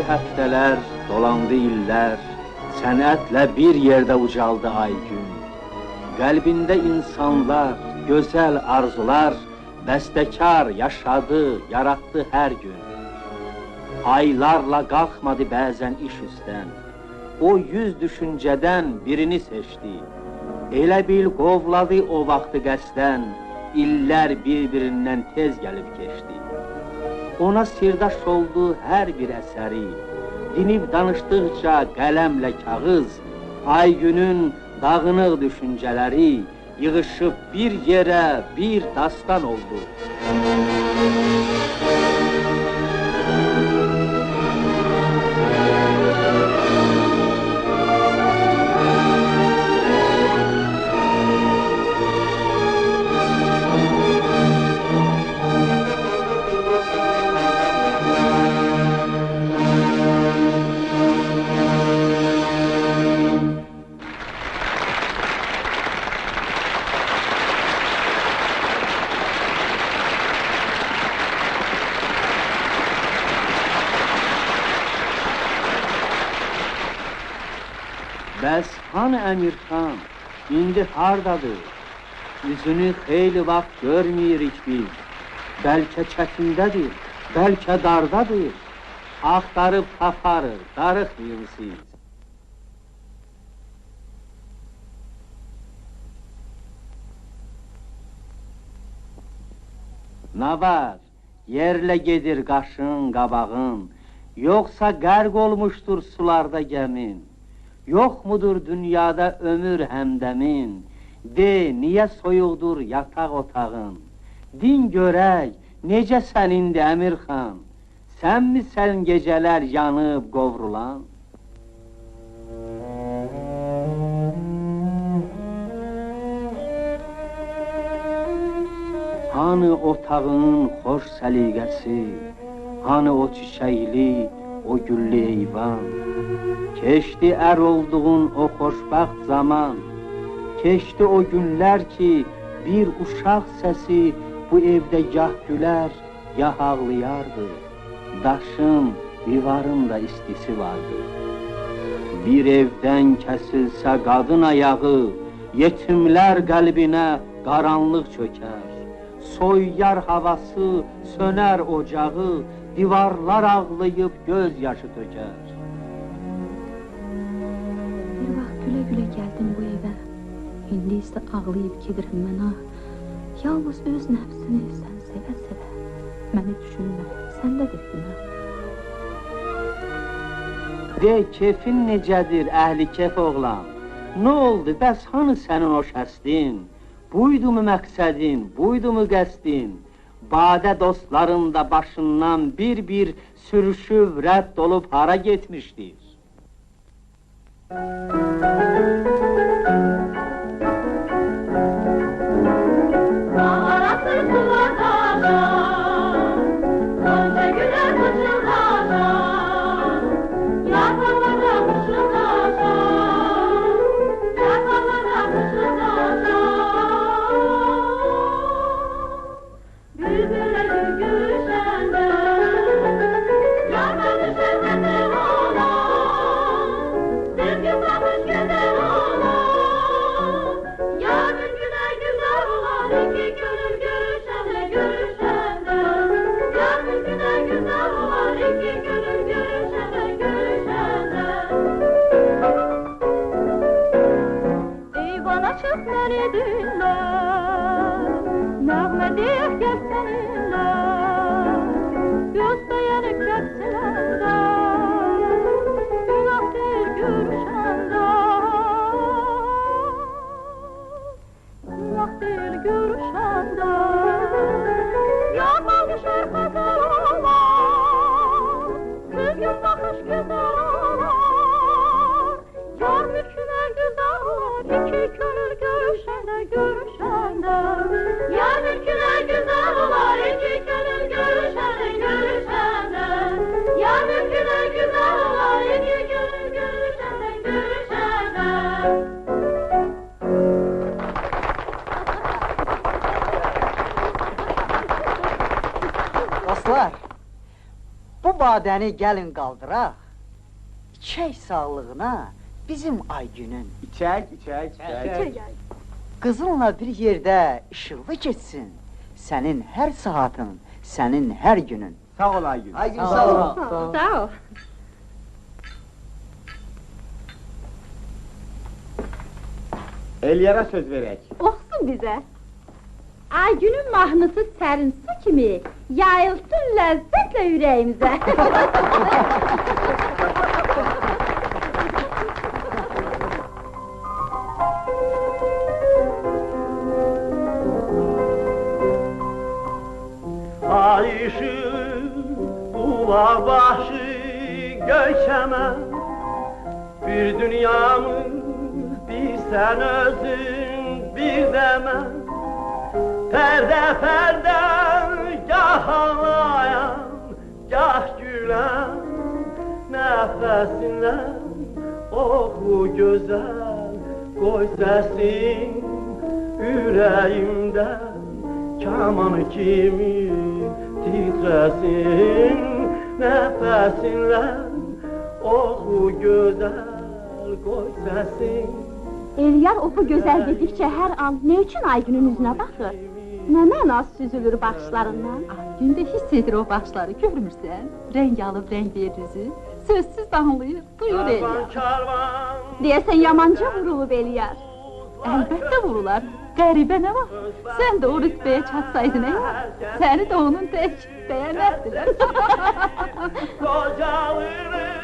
Keçdi həftələr, dolandı illər, sənətlə bir yerdə ucaldı ay gün. Qəlbində insanlar, gözəl arzular, bəstəkar yaşadı, yaratdı hər gün. Aylarla qalxmadı bəzən iş üstdən, o 100 düşüncədən birini seçdi. Elə bil qovladı o vaxtı qəsdən, illər bir-birindən tez gəlib keçdi. Ona sirdaş oldu hər bir əsəri, dinib danışdıqca qələmlə kağız, ay günün dağınıq düşüncələri yığışıb bir yerə bir dastan oldu. Bəs hanı Əmirxan, indi hardadır? Üzünü xeyli vaxt görməyirik biz. Bəlkə çəkindədir, bəlkə dardadır. Axtarıb taparıq, darıxmayın siz. Nə var? Yerlə gedir qaşın, qabağın, yoxsa qərq olmuşdur sularda gəmin? Yox mudur dünyada ömür həmdəmin? De, niyə soyuqdur yataq otağın? Din görək, necə sənindi Əmirxan? Sənmi sən gecələr yanıb qovrulan? Hanı otağın xoş səliqəsi? Hanı o çiçəkli, o güllü eyvan? Keçdi ər olduğun o xoşbəxt zaman, keçdi o günlər ki, bir uşaq səsi bu evdə gah gülər, gah ağlayardı. Daşın, divarın da istisi vardı. Bir evdən kəsilsə qadın ayağı, yetimlər qəlbinə qaranlıq çökər. Soyuyar havası, sönər ocağı, divarlar ağlayıb göz yaşı tökər. Gülə gəldim bu evə, indi isə ağlayıb gedirəm mənə. Yalnız öz nəfsini sən sevə-sevə, məni düşünmə, sən də definə. De, keyfin necədir, əhli keyf oğlan? Nə oldu, bəs hanı sənin o şəstin? Buydu mu məqsədin, buydu mu qəsdin? Badə dostların da başından bir-bir sürüşüb, rədd olub hara getmişdir? Dostlar, Bu badəni gəlin qaldıraq. İçək sağlığına bizim Aygünün. İçək, içək, içək. Qızınla bir yerdə işıqlı geçsin. Sənin hər saatın, sənin hər günün. Sağ ol Aygün. Aygün sağ ol. Sağ ol. Elyara söz verək. Oxsun bizə. Aygünün mahnısı sərin su kimi yayılsın ləzzətlə ürəyimizə. Ay ışığı, duvaq başı, göykəmə. Bir dünyamız, bir sən özün, bir də mən. Pərdə pərdə, gah ağlayan, gah gülən. Nəfəsindən oxu gözəl, qoy səsin ürəyimdən. Kaman kimi titresin nefesinle. Oxu gözəl, qoy səsin. Eliyar oxu gözəl dedikcə hər an ne üçün Aygünün üzünə baxır? Nə mənası süzülür baxışlarından? Aygün də hiss edir o baxışları, görmürsən? Rəng alıb rəng verir üzü, sözsüz anlayır, duyur Eliyar. Karvan, Deyəsən yamanca vurulub Eliyar. Əlbəttə vurular, qəribə nə var? Sən də o rütbəyə çatsaydın ya, səni də onun tək bəyənərdilər. qocalırıq,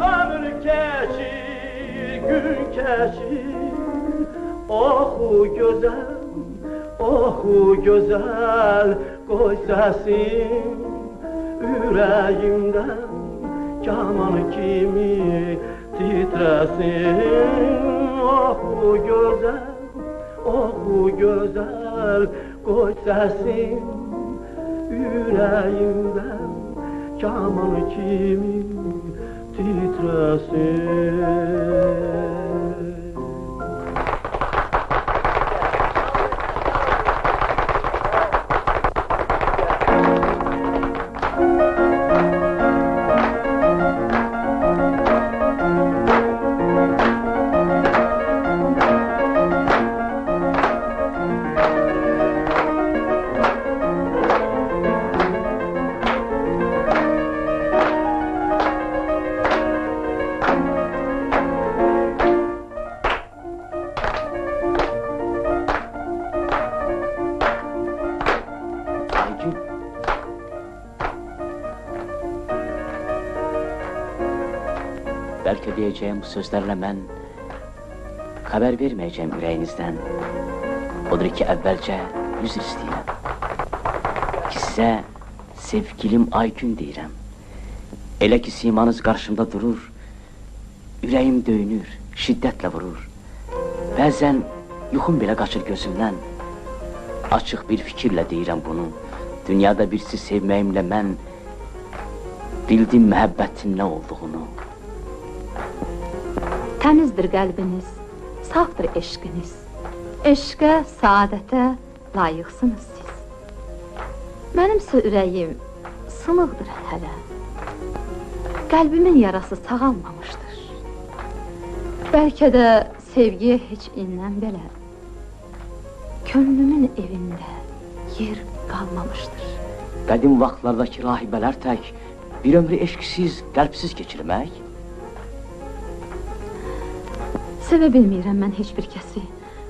ömür keçir, gün keçir. Oxu gözəl, qoy səsin ürəyimdən. Kaman kimi titresin. Oxu gözəl, qoy səsin ürəyimdən. Kaman kimi titresin. Belki diyeceğim bu sözlerle ben haber vermeyeceğim ürəyinizdən. Odur ki, əvvəlcə yüz istəyirəm. Ki sizə sevgilim Aygün deyirəm. Elə ki simanız qarşımda durur, ürəyim döyünür, şiddətlə vurur. Bəzən yuxum belə qaçır gözümdən. Açıq bir fikirlə deyirəm bunu. Dünyada birisi sevməyimlə mən bildim məhəbbətin nə olduğunu. Təmizdir qəlbiniz, safdır eşqiniz. Eşqə, saadətə layiqsınız siz. Mənimsə ürəyim sınıqdır hələ. Qəlbimin yarası sağalmamışdır. Bəlkə də sevgiyə heç indən belə könlümün evində yer qalmamışdır. Qədim vaxtlardakı rahibələr tək bir ömrü eşqsiz, qəlbsiz keçirmək. Sevə bilmirəm mən heç bir kəsi.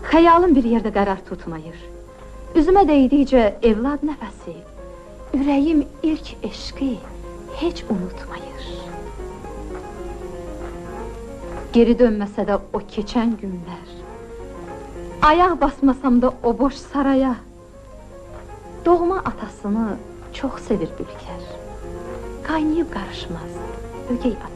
Xəyalım bir yerdə qərar tutmayır. Üzümə dəydikcə evlad nəfəsi, ürəyim ilk eşqi heç unutmayır. Geri dönməsə də o keçən günlər, ayaq basmasam da o boş saraya, doğma atasını çox sevir Ülker. Qaynayıb qarışmaz, ögey atasını.